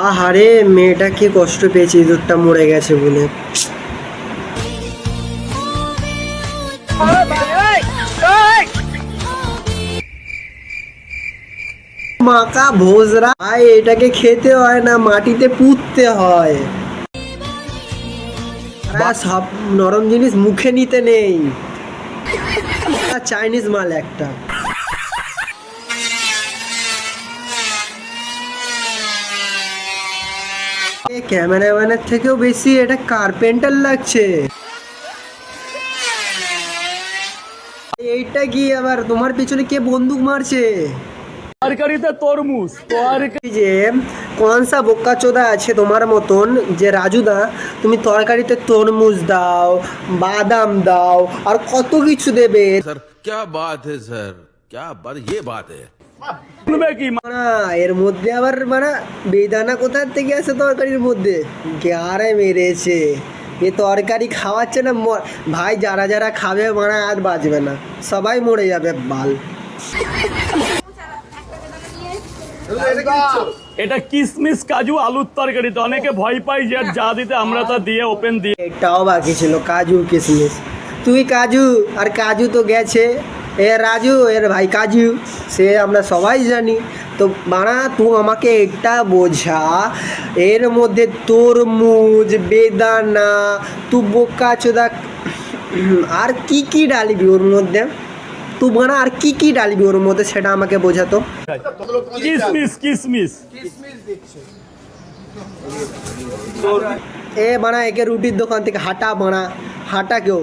আহারে মেয়েটা কি কষ্ট পেয়েছে ইঁদুরটা মরে গেছে বলে। মাকা ভোজরা ভাই, এটাকে খেতে হয় না, মাটিতে পুঁততে হয়। সব নরম জিনিস মুখে নিতে নেই, চাইনিজ মাল একটা। ক্যামেরাম্যানের থেকেও বেশি এটা কার্পেন্টার লাগছে। এইটা কি আবার তোমার পিছনে কে বন্দুক মারছে? তরকারিতে তরমুজ যে কোন সা বোকা চোদা আছে তোমার মতন যে রাজুদা তুমি তরকারিতে তরমুজ দাও, বাদাম দাও, আর কত কিছু দেবে। सर क्या बात है सर, क्या बात, ये बात है। শুনবে কি না এর মধ্যে আবার মানে বেদানা কোথা থেকে আসে তরকারির মধ্যে? গ্যারে মেরেছে এ তরকারি খাওয়াচ্ছে না ভাই, যারা যারা খাবে মানে আর বাঁচবে না, সবাই মরে যাবে বাল। এটা কিশমিশ কাজু আলুর তরকারি, তো অনেকে ভয় পাই যে যা দিতে আমরা তা দিয়ে ওপেন দিয়ে। এটাও বাকি ছিল কাজু কিশমিশ। তুই কাজু আর কাজু তো গেছে, এ রাজু এর ভাই কাজু, সে আমরা সবাই জানি। তো বাড়া তুই আমাকে এটা বোঝা, এর মধ্যে তরমুজ, বেদানা, তুই বোকা চোদা আর কি কি ডালিবি ওর মধ্যে? তুই বাড়া আর কি কি ডালিবি ওর মধ্যে সেটা আমাকে বোঝাতো। কিশমিশ কিশমিশ এ বাড়া একে রুটির দোকান থেকে হাঁটা, বাড়া হাঁটা কেউ।